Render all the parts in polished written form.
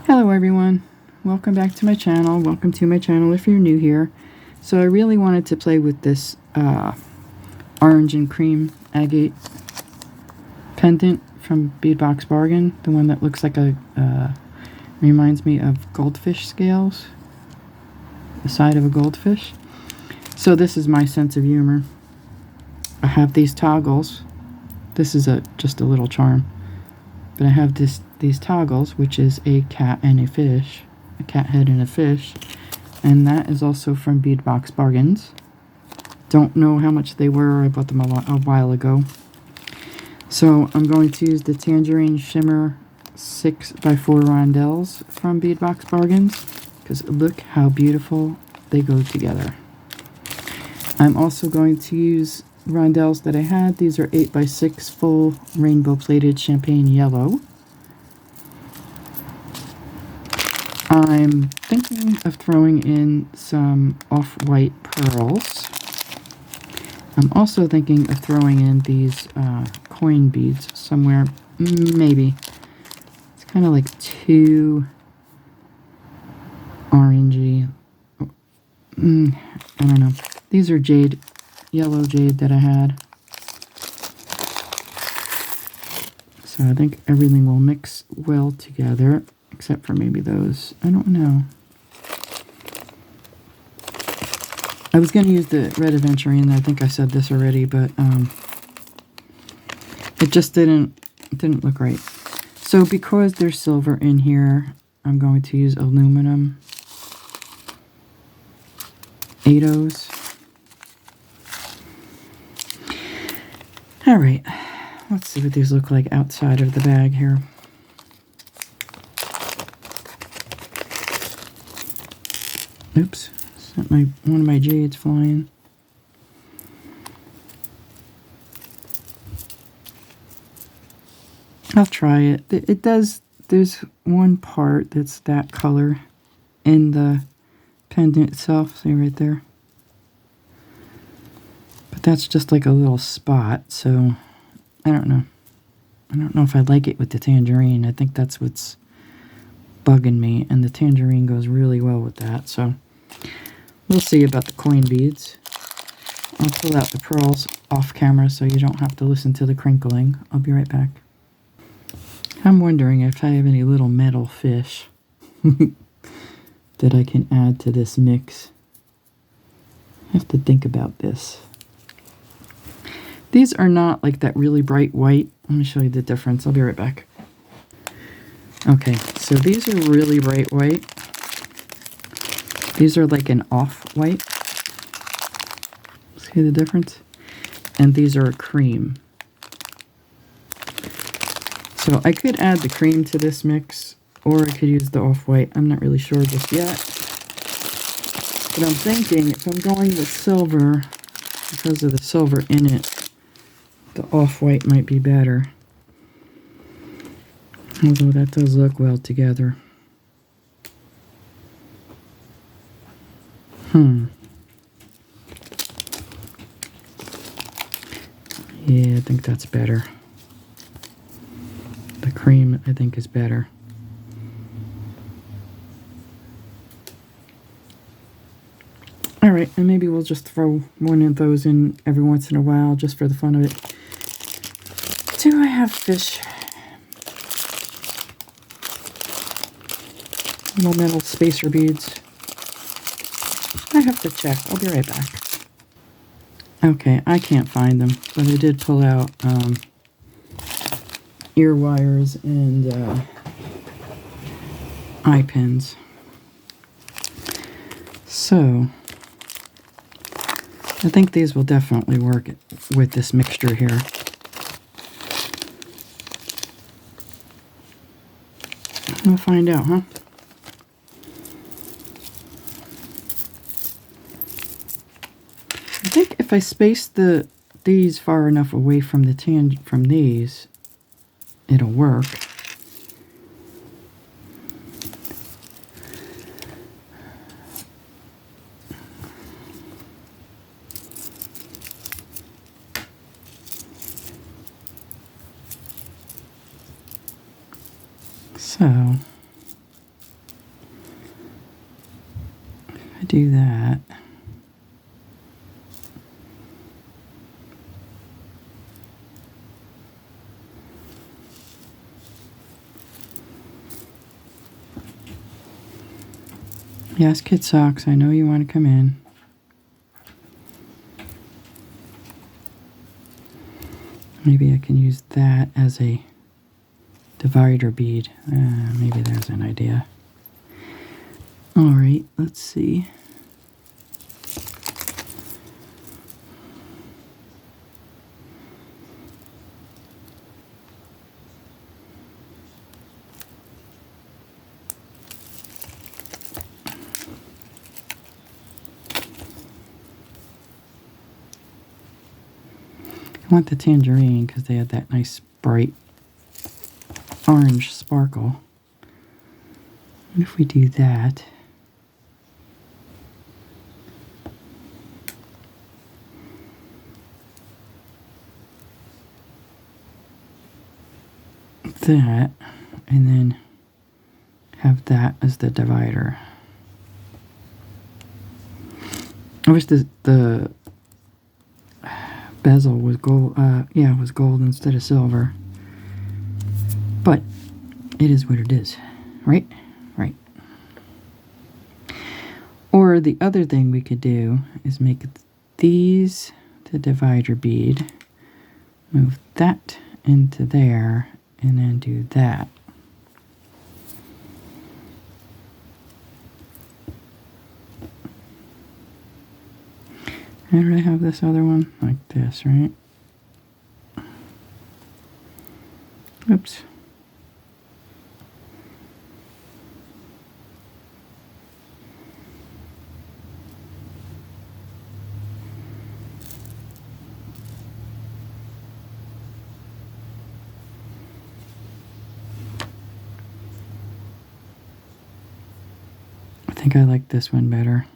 Hello everyone, welcome back to my channel. Welcome to my channel if you're new here. So I really wanted to play with this orange and cream agate pendant from Bead Box Bargain, the one that looks like a reminds me of goldfish scales, the side of a goldfish. So this is my sense of humor. I have these toggles. This is just a little charm, but I have these toggles, which is a cat and a fish, a cat head and a fish, and that is also from Bead Box Bargains. Don't know how much they were. I bought them a while ago. So I'm going to use the Tangerine Shimmer 6x4 rondelles from Bead Box Bargains, because look how beautiful they go together. I'm also going to use rondelles that I had. These are 8x6 full rainbow plated champagne yellow. I'm thinking of throwing in some off-white pearls. I'm also thinking of throwing in these coin beads somewhere, maybe. It's kind of like too orangey. I don't know. These are jade, yellow jade that I had. So I think everything will mix well together, except for maybe those. I don't know. I was going to use the red aventurine. I think I said this already, but it just didn't look right. So because there's silver in here, I'm going to use aluminum 8/0s. All right, let's see what these look like outside of the bag here. Oops, sent one of my jades flying. I'll try it. It does, there's one part that's that color in the pendant itself, see right there. But that's just like a little spot, so I don't know. I don't know if I like it with the tangerine. I think that's what's bugging me, and the tangerine goes really well with that, so we'll see about the coin beads. I'll pull out the pearls off camera so you don't have to listen to the crinkling. I'll be right back. I'm wondering if I have any little metal fish that I can add to this mix. I have to think about this. These are not like that really bright white. Let me show you the difference. I'll be right back. Okay, so these are really bright white. These are like an off-white. See the difference? And these are a cream. So I could add the cream to this mix, or I could use the off-white. I'm not really sure just yet. But I'm thinking if I'm going with silver, because of the silver in it, the off-white might be better. Although that does look well together. Yeah, I think that's better. The cream, I think, is better. Alright, and maybe we'll just throw one of those in every once in a while, just for the fun of it. Do I have fish? Little metal spacer beads. I have to check. I'll be right back. Okay, I can't find them, but I did pull out ear wires and eye pins. So I think these will definitely work with this mixture here. We'll find out, huh? I think if I space these far enough away from these, it'll work. So do that. Yes, Kid Socks, I know you want to come in. Maybe I can use that as a divider bead. Maybe there's an idea. Alright, let's see. I want the tangerine because they had that nice bright orange sparkle. And if we do that, that, and then have that as the divider. I wish the bezel was gold. Yeah, it was gold instead of silver. But it is what it is, right? Right. Or the other thing we could do is make these the divider bead, move that into there, and then do that. How did I have this other one? Like this, right? Oops. I think I like this one better.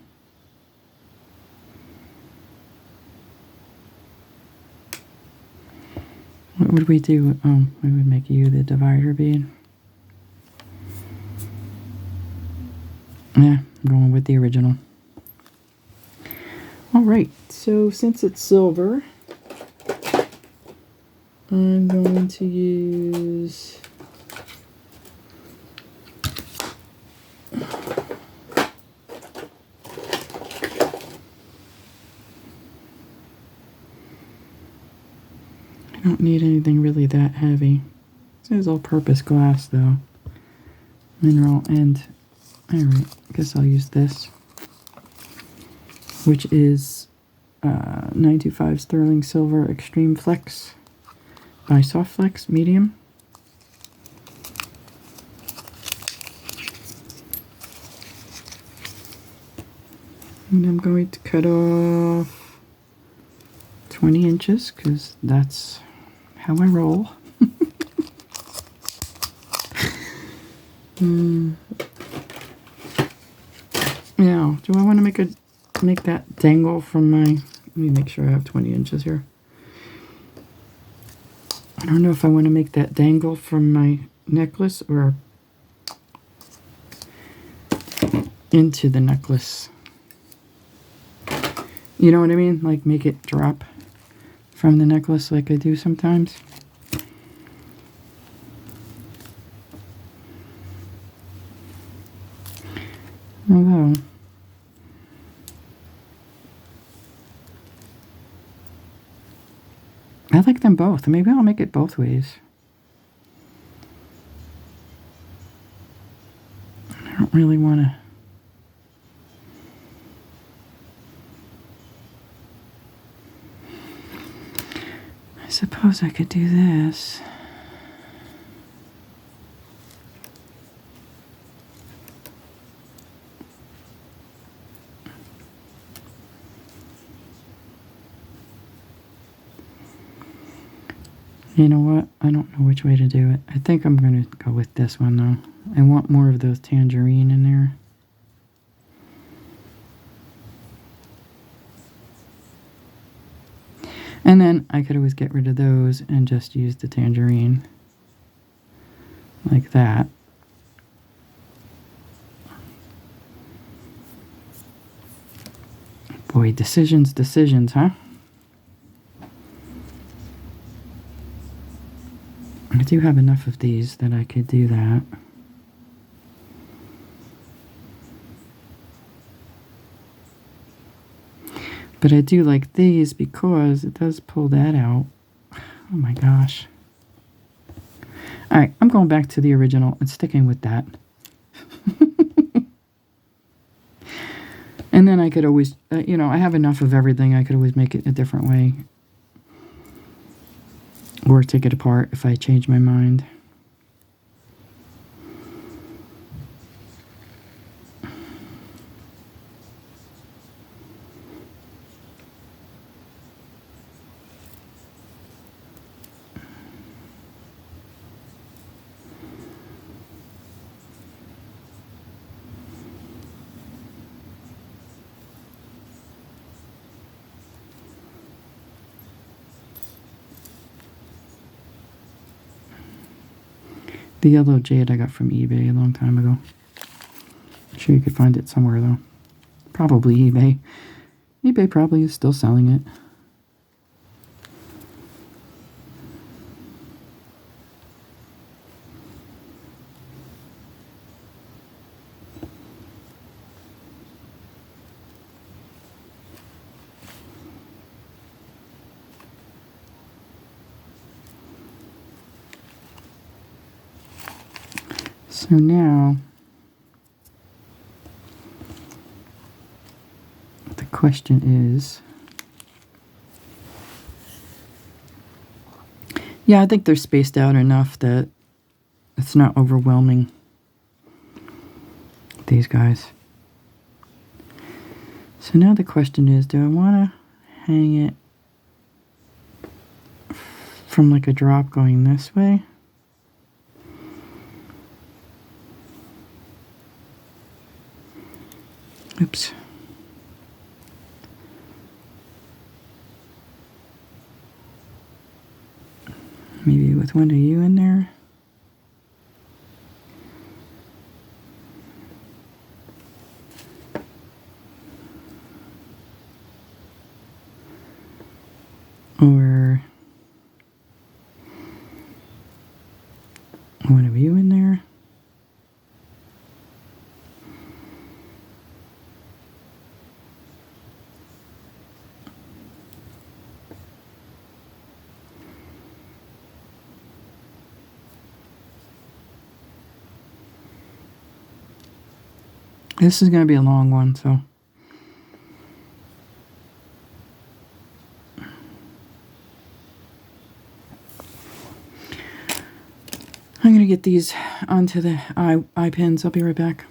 What would we do? We would make you the divider bead. Yeah, I'm going with the original. Alright, so since it's silver, I'm going to use I don't need anything really that heavy. This is all-purpose glass though. Mineral and alright, I guess I'll use this, which is 925 sterling silver extreme flex by Soft Flex medium. And I'm going to cut off 20 inches because that's how I roll. Now, do I want to make that dangle from my, let me make sure I have 20 inches here. I don't know if I want to make that dangle from my necklace or into the necklace. You know what I mean? Like make it drop from the necklace like I do sometimes. Although, I like them both. Maybe I'll make it both ways. I don't really want to. I suppose I could do this. You know what? I don't know which way to do it. I think I'm going to go with this one, though. I want more of those tangerine in there. And then I could always get rid of those and just use the tangerine. Like that. Boy, decisions, huh? I do have enough of these that I could do that. But I do like these because it does pull that out. Oh my gosh. Alright, I'm going back to the original and sticking with that. And then I could always, you know, I have enough of everything. I could always make it a different way. Or take it apart if I change my mind. The yellow jade I got from eBay a long time ago. I'm sure you could find it somewhere though. Probably eBay. eBay probably is still selling it. So now, the question is, yeah, I think they're spaced out enough that it's not overwhelming, these guys. So now the question is, do I want to hang it from like a drop going this way? Oops. Maybe with one of you in there. Or one of you in there. This is going to be a long one, so I'm going to get these onto the eye pins. I'll be right back.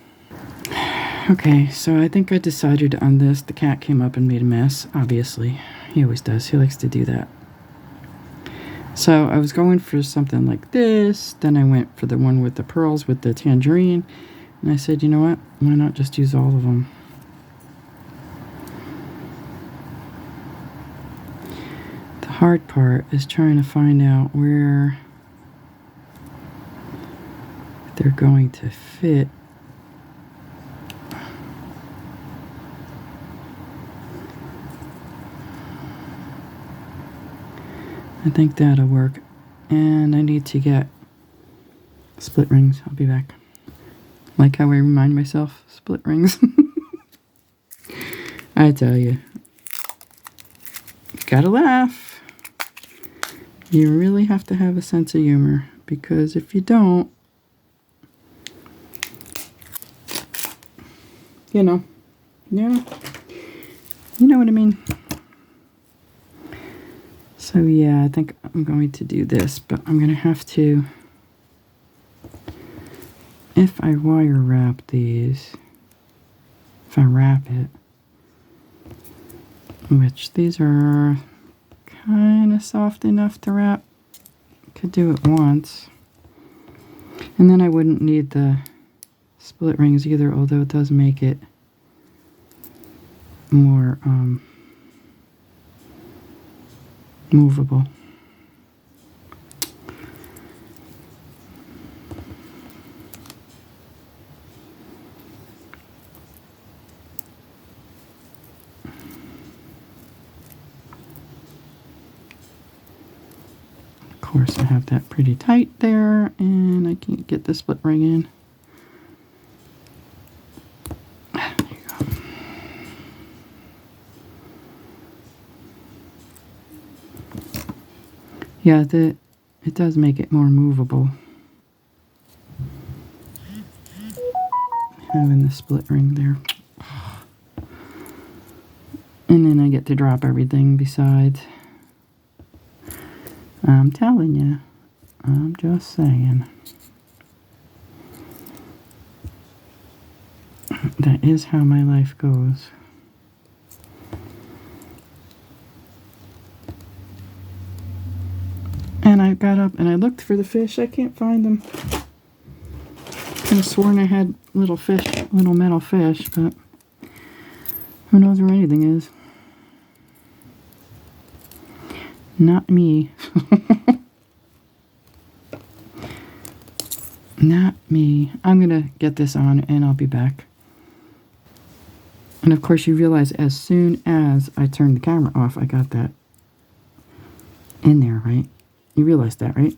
Okay, so I think I decided on this. The cat came up and made a mess, obviously. He always does. He likes to do that. So I was going for something like this. Then I went for the one with the pearls with the tangerine. And I said, you know what? Why not just use all of them? The hard part is trying to find out where they're going to fit. I think that'll work. And I need to get split rings. I'll be back. Like how I remind myself, split rings. I tell you. Gotta laugh. You really have to have a sense of humor. Because if you don't, you know what I mean. So yeah, I think I'm going to do this, but I'm going to have to, if I wire wrap these, if I wrap it, which these are kind of soft enough to wrap, could do it once, and then I wouldn't need the split rings either, although it does make it more movable. course, I have that pretty tight there, and I can't get the split ring in. There you go. Yeah, it does make it more movable, having the split ring there. And then I get to drop everything besides. I'm telling you. I'm just saying. That is how my life goes. And I got up and I looked for the fish. I can't find them. I could have sworn I had little fish, little metal fish, but who knows where anything is. Not me. Not me. I'm going to get this on and I'll be back. And of course you realize as soon as I turned the camera off, I got that in there, right? You realize that, right?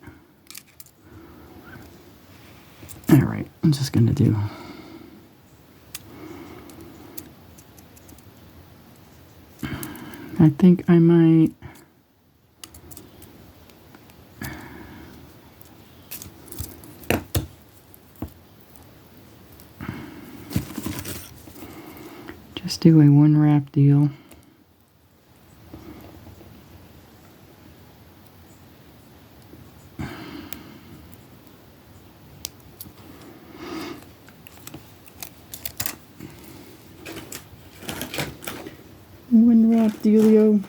Alright, I'm just going to do... I think I might... just do a one wrap deal. One wrap dealio.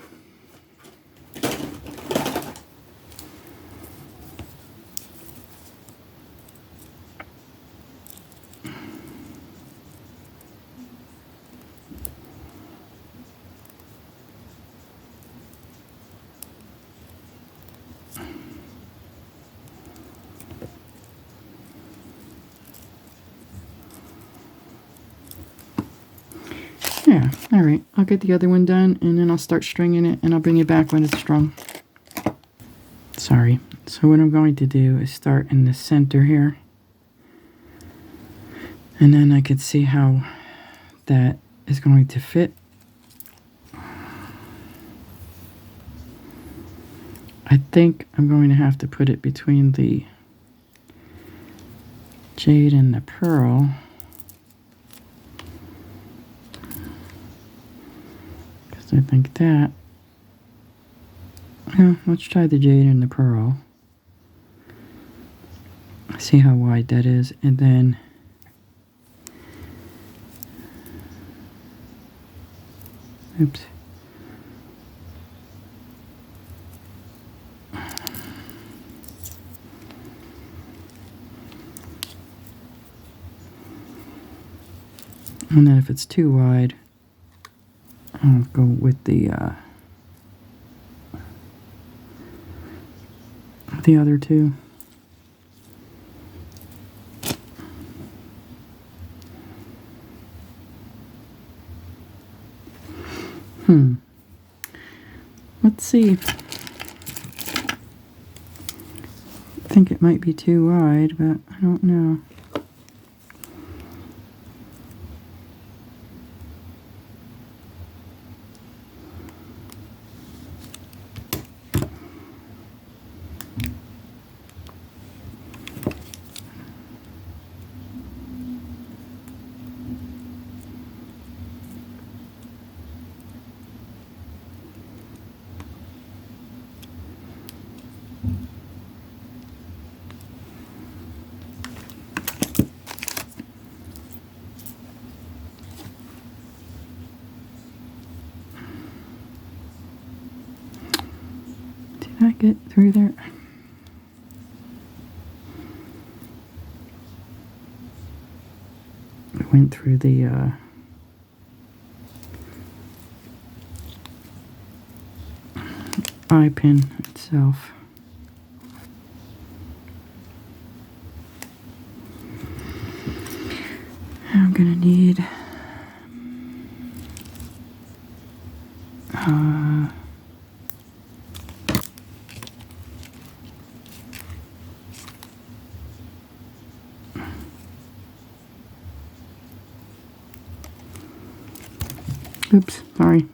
Yeah, alright. I'll get the other one done and then I'll start stringing it and I'll bring it back when it's strung. Sorry. So what I'm going to do is start in the center here. And then I could see how that is going to fit. I think I'm going to have to put it between the jade and the pearl. I think that, well, let's try the jade and the pearl. See how wide that is, and then oops. And then if it's too wide, I'll go with the other two. Let's see. I think it might be too wide, but I don't know. Did I get through there? I went through the eye pin itself. I'm gonna need Oops, sorry.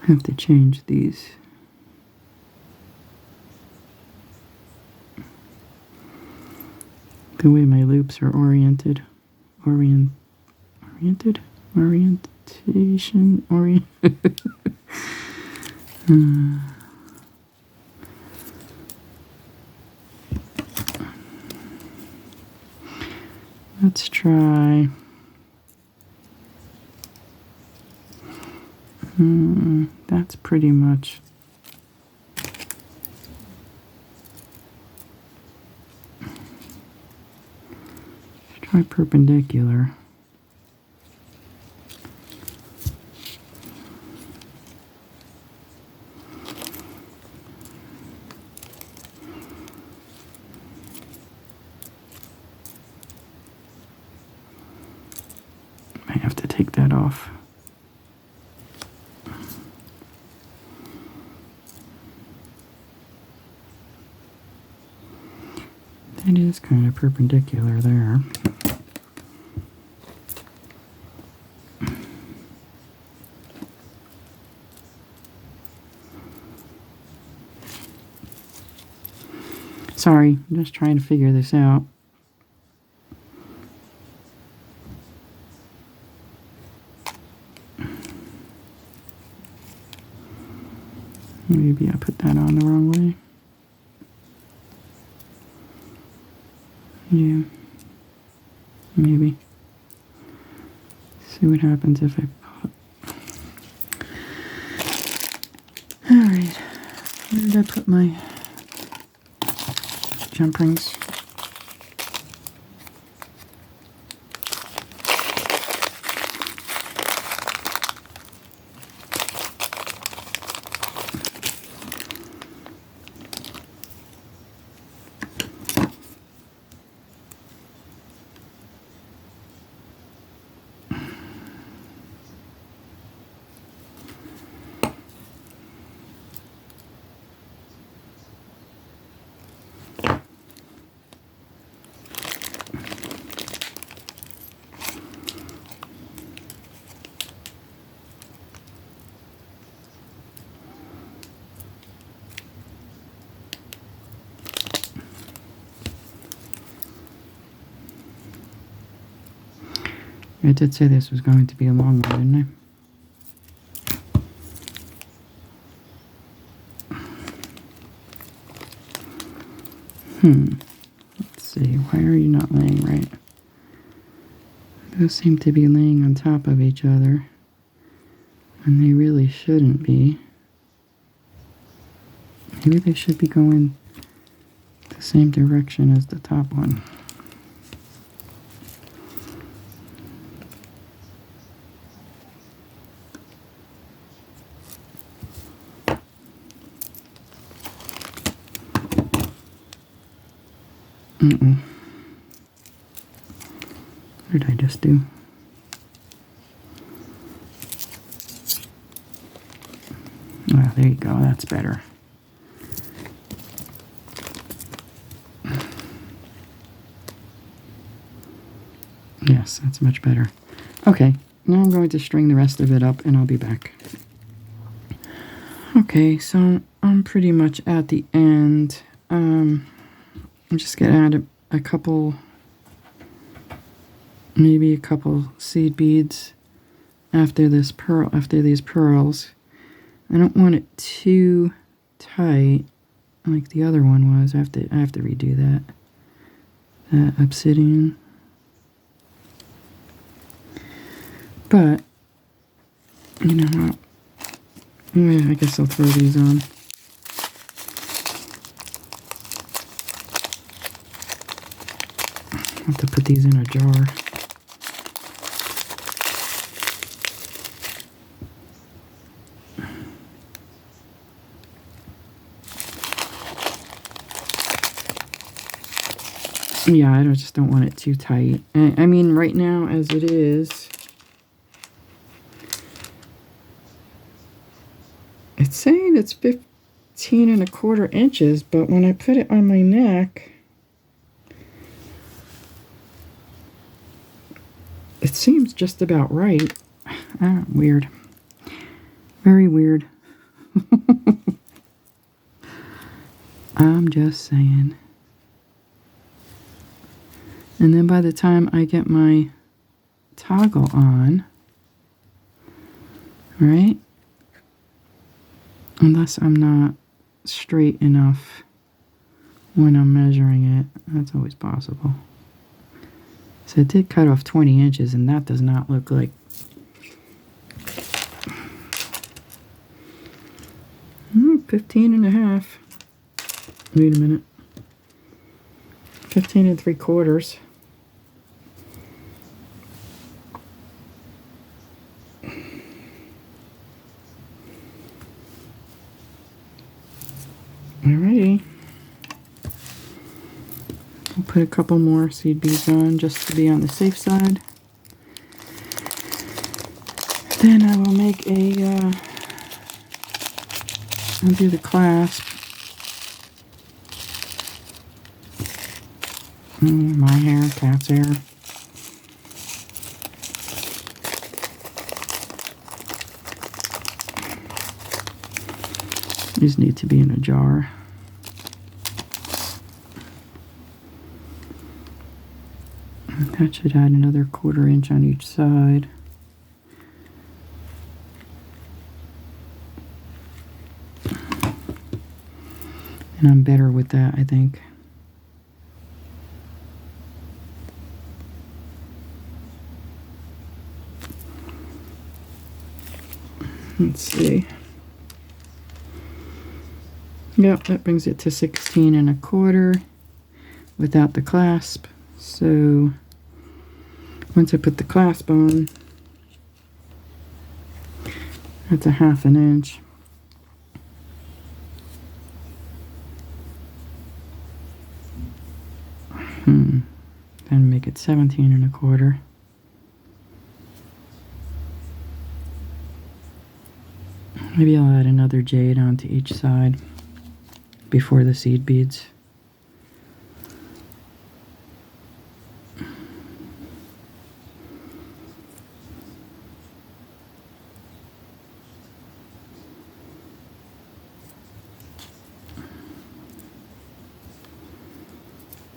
I have to change these. The way my loops are oriented. Orientation. Let's try. That's pretty much. Let's try perpendicular. I have to take that off. It is kind of perpendicular there. Sorry, I'm just trying to figure this out. Maybe I put that on the wrong way. Yeah, maybe. See what happens if I put. Alright, where did I put my jump rings? I did say this was going to be a long one, didn't I? Let's see. Why are you not laying right? Those seem to be laying on top of each other, and they really shouldn't be. Maybe they should be going the same direction as the top one. What did I just do? Oh, there you go. That's better. Yes, that's much better. Okay, now I'm going to string the rest of it up and I'll be back. Okay, so I'm pretty much at the end. I'm just gonna add a couple, maybe a couple seed beads after these pearls. I don't want it too tight like the other one was. I have to redo that. That obsidian. But you know what? Yeah, I guess I'll throw these on. I'll have to put these in a jar. Yeah, I just don't want it too tight. I mean, right now as it is, it's saying it's 15 1/4 inches, but when I put it on my neck, it seems just about right. Weird. Very weird. I'm just saying. And then by the time I get my toggle on, right? Unless I'm not straight enough when I'm measuring it, that's always possible. So it did cut off 20 inches, and that does not look like 15 1/2. Wait a minute. 15 3/4. Alrighty. I'll put a couple more seed beads on just to be on the safe side. Then I will make I'll do the clasp. My hair, cat's hair. These need to be in a jar. That should add another 1/4 inch on each side. And I'm better with that, I think. Let's see. Yep, that brings it to 16 1/4 without the clasp. So once I put the clasp on, that's a 1/2 inch. Then make it 17 1/4. Maybe I'll add another jade onto each side before the seed beads.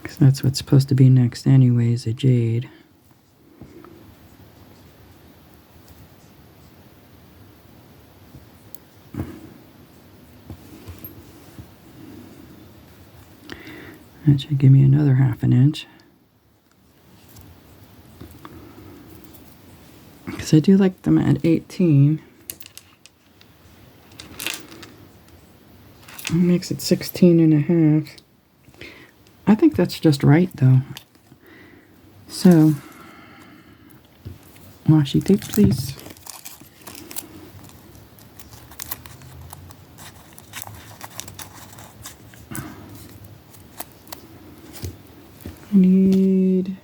Because that's what's supposed to be next anyways, a jade. That should give me another 1/2 inch. Because I do like them at 18. It makes it 16 1/2. I think that's just right though. So, washi tape please. I need,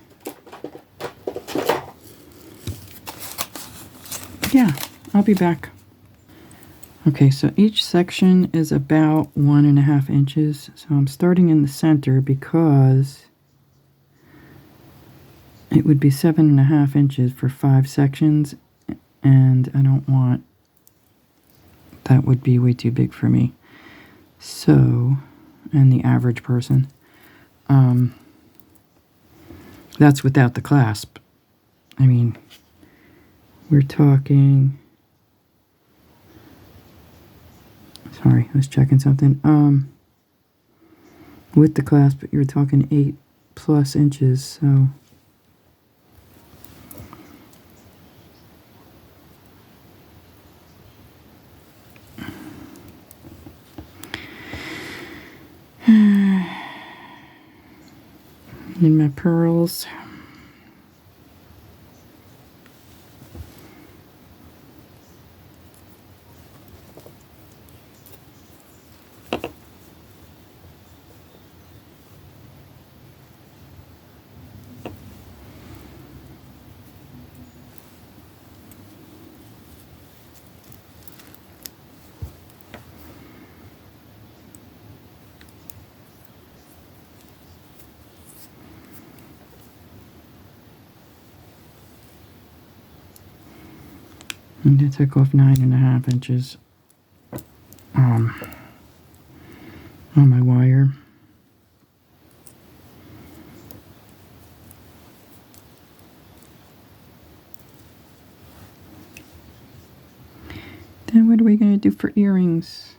yeah, I'll be back. Okay, so each section is about 1 1/2 inches. So I'm starting in the center because it would be 7 1/2 inches for 5 sections, and I don't want that would be way too big for me. So, and the average person. That's without the clasp. I mean, we're talking... Sorry, I was checking something. With the clasp, you're talking 8+ inches, so... And my pearls. And I took off 9.5 inches on my wire. Then what are we going to do for earrings?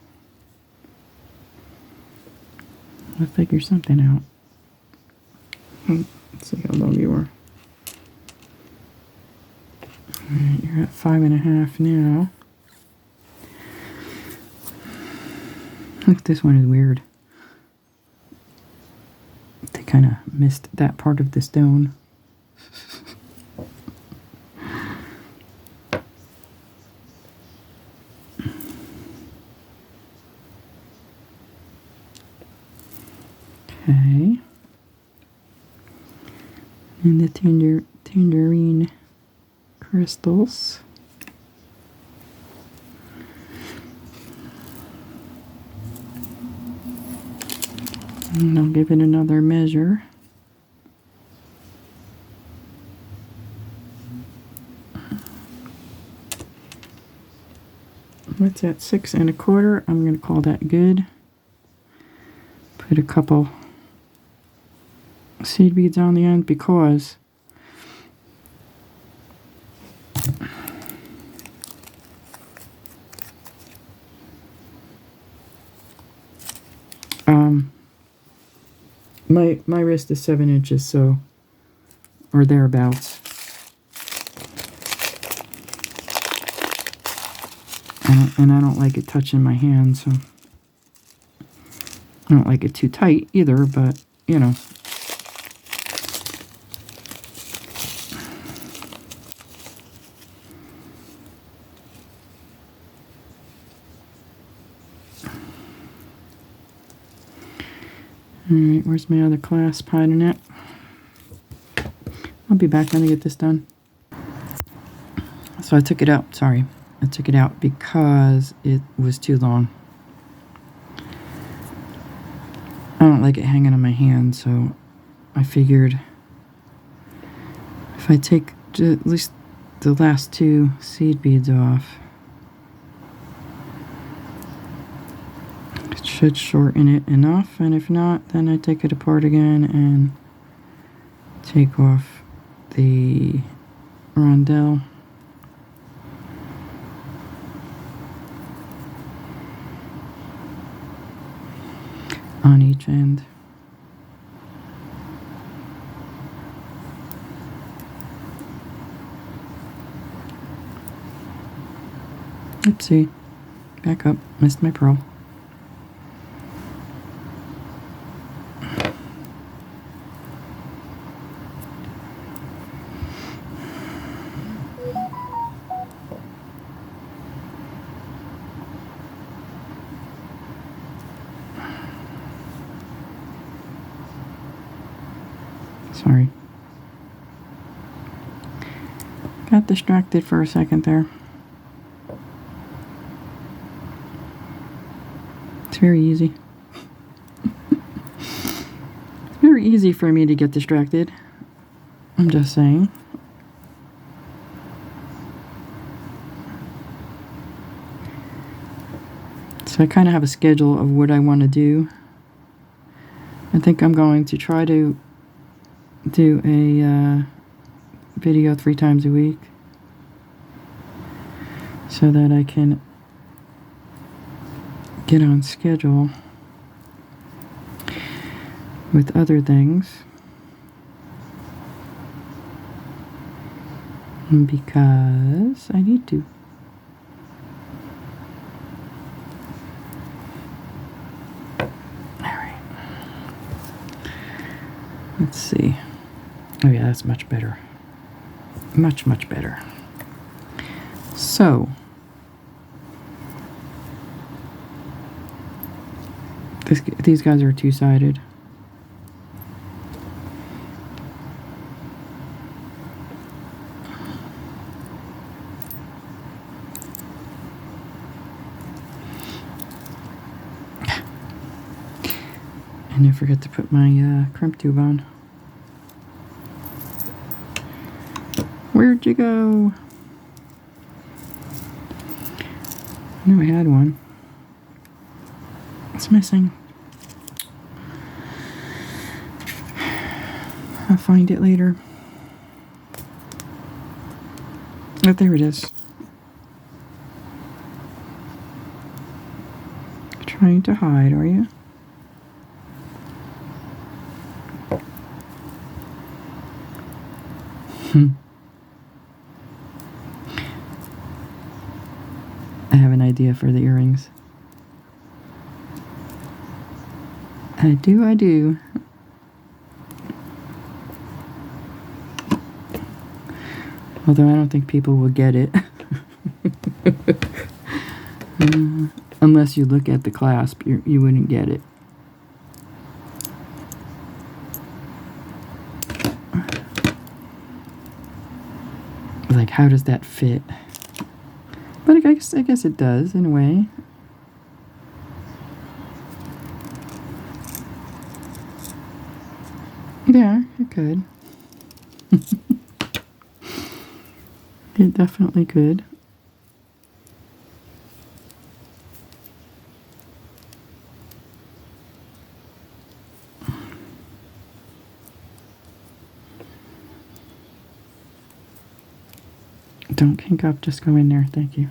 I'll figure something out. Let's see how long you are. Alright, you're at 5.5 now. Look, this one is weird. They kind of missed that part of the stone. Okay. And the tangerine crystals. And I'll give it another measure. What's that, 6.25? I'm going to call that good. Put a couple seed beads on the end because my wrist is 7 inches, so, or thereabouts. And I don't like it touching my hand, so I don't like it too tight either, but, you know. Alright, where's my other clasp hiding it? I'll be back when I get this done. So I took it out, sorry. I took it out because it was too long. I don't like it hanging on my hand, so I figured if I take at least the last 2 seed beads off, it should shorten it enough, and if not, then I take it apart again and take off the rondelle. On each end. Let's see. Back up. Missed my pearl. Sorry. Got distracted for a second there. It's very easy. It's very easy for me to get distracted. I'm just saying. So I kind of have a schedule of what I want to do. I think I'm going to try to do a video 3 times a week so that I can get on schedule with other things. Because I need to. Alright. Let's see. Oh yeah, that's much better. Much, much better. So, these guys are two-sided. And I forgot to put my crimp tube on. Where'd you go? I knew I had one. It's missing. I'll find it later. Oh, there it is. Trying to hide, are you? I have an idea for the earrings. I do. Although I don't think people will get it. Unless you look at the clasp, you wouldn't get it. Like, how does that fit? But I guess it does, in a way. Yeah, it could. It definitely could. Don't kink up, just go in there, thank you.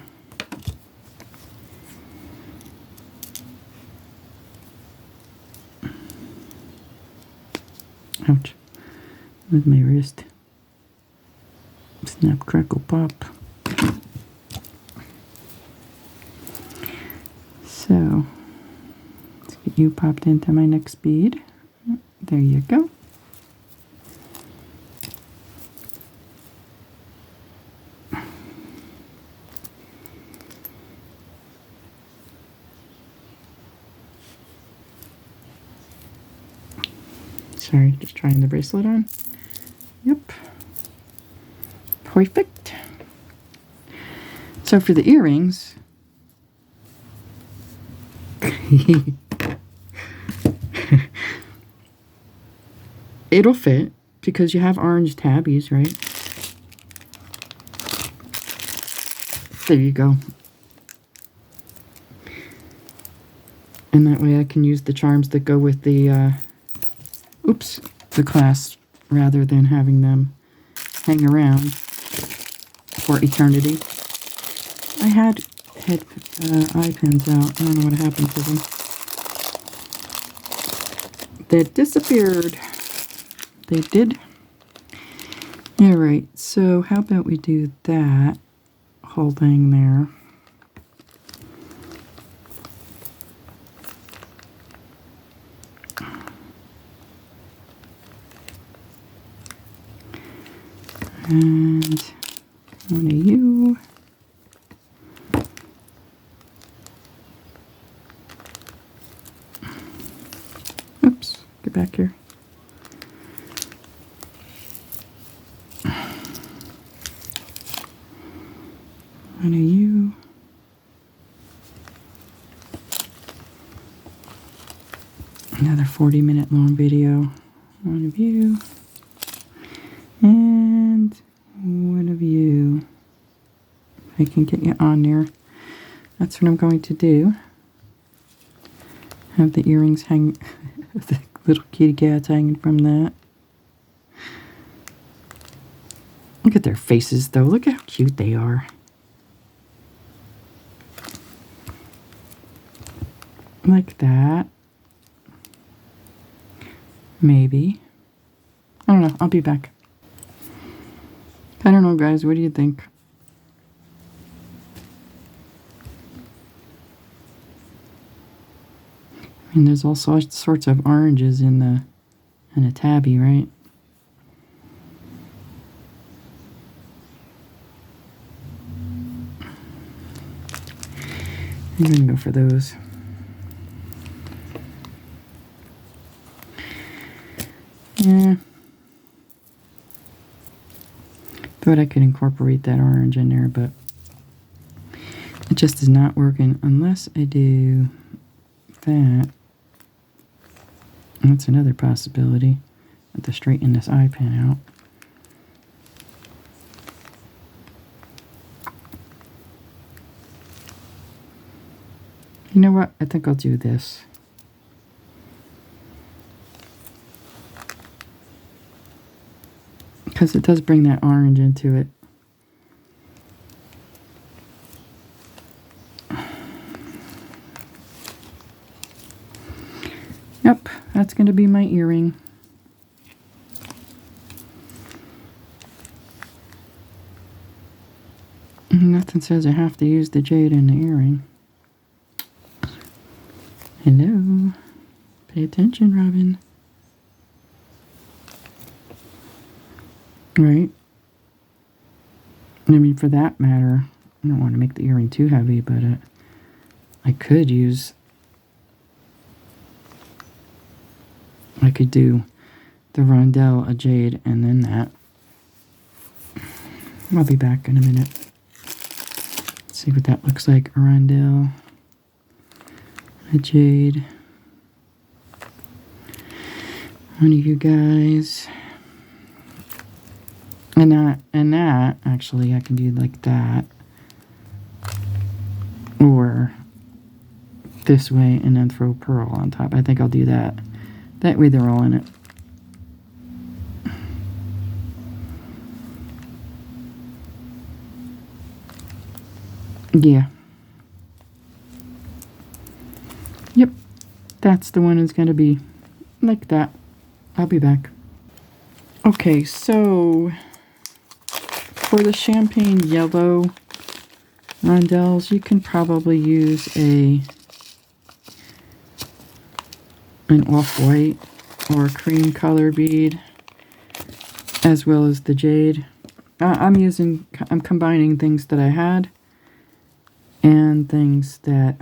Ouch. With my wrist. Snap, crackle, pop. So, let's get you popped into my next bead. There you go. Sorry, just trying the bracelet on. Yep. Perfect. So for the earrings, it'll fit because you have orange tabbies, right? There you go. And that way I can use the charms that go with the the clasp rather than having them hang around for eternity. I had eye pins out. I don't know what happened to them. They disappeared. They did. Alright, so how about we do that whole thing there. And one of you. Oops, get back here. One of you. Another 40-minute long video. One of you. And one of you. I can get you on there. That's what I'm going to do. Have the earrings hang, the little kitty cats hanging from that. Look at their faces, though. Look at how cute they are. Like that. Maybe. I don't know. I'll be back. I don't know, guys. What do you think? I mean, there's all sorts of oranges in a tabby, right? I'm going to go for those. Yeah. Thought I could incorporate that orange in there, but it just is not working unless I do that. That's another possibility. I have to straighten this eye pin out. You know what? I think I'll do this. Because it does bring that orange into it. Yep, that's going to be my earring. Nothing says I have to use the jade in the earring. Hello. Pay attention, Robin. Right? I mean, for that matter, I don't want to make the earring too heavy, but I could do the rondelle, a jade, and then that. I'll be back in a minute. Let's see what that looks like. A rondelle, a jade. One of you guys. And that, actually, I can do like that. Or this way and then throw pearl on top. I think I'll do that. That way they're all in it. Yeah. Yep. That's the one that's going to be like that. I'll be back. Okay, so for the champagne yellow rondelles, you can probably use an off-white or a cream color bead, as well as the jade. I'm combining things that I had and things that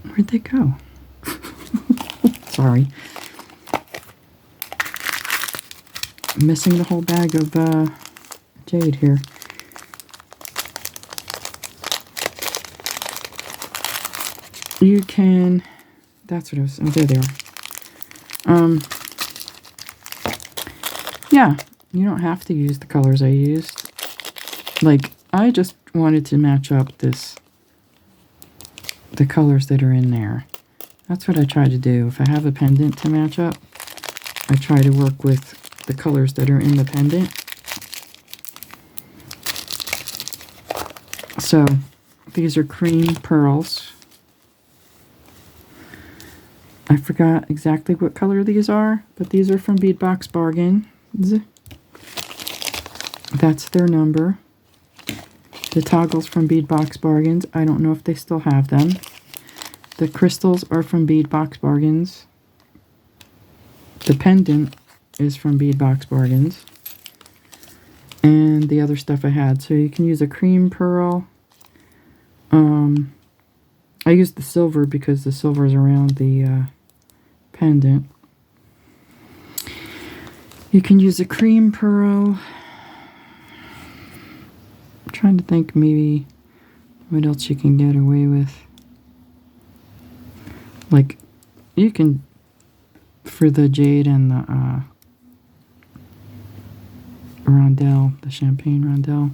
where'd they go? Sorry. I'm missing the whole bag of jade here. You can, that's what I was, oh, there they are. Yeah, you don't have to use the colors I used. Like, I just wanted to match up the colors that are in there. That's what I try to do. If I have a pendant to match up, I try to work with the colors that are in the pendant. So, these are cream pearls. I forgot exactly what color these are, but these are from Bead Box Bargains. That's their number. The toggles from Bead Box Bargains. I don't know if they still have them. The crystals are from Bead Box Bargains. The pendant is from Bead Box Bargains. And the other stuff I had. So you can use a cream pearl. I used the silver because the silver is around the pendant. You can use a cream pearl. I'm trying to think maybe what else you can get away with. Like, you can, for the jade and the rondelle, the champagne rondelle,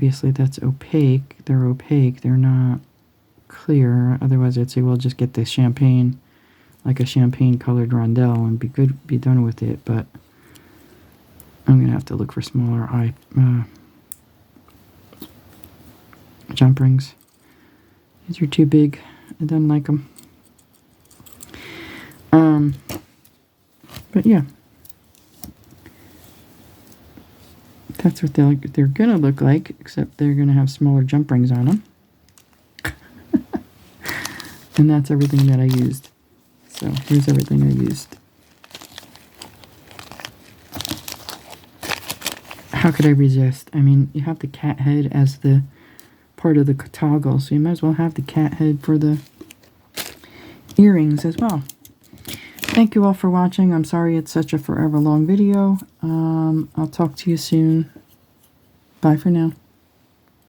obviously that's opaque. They're opaque. They're not clear. Otherwise, I'd say, well, just get the champagne, like a champagne colored rondelle, and be done with it. But I'm gonna have to look for smaller jump rings. These are too big. I don't like them. But yeah, that's what they're gonna look like, except they're gonna have smaller jump rings on them. And that's everything that I used. So here's everything I used. How could I resist? I mean, you have the cat head as the part of the toggle, so you might as well have the cat head for the earrings as well. Thank you all for watching. I'm sorry it's such a forever long video. I'll talk to you soon. Bye for now.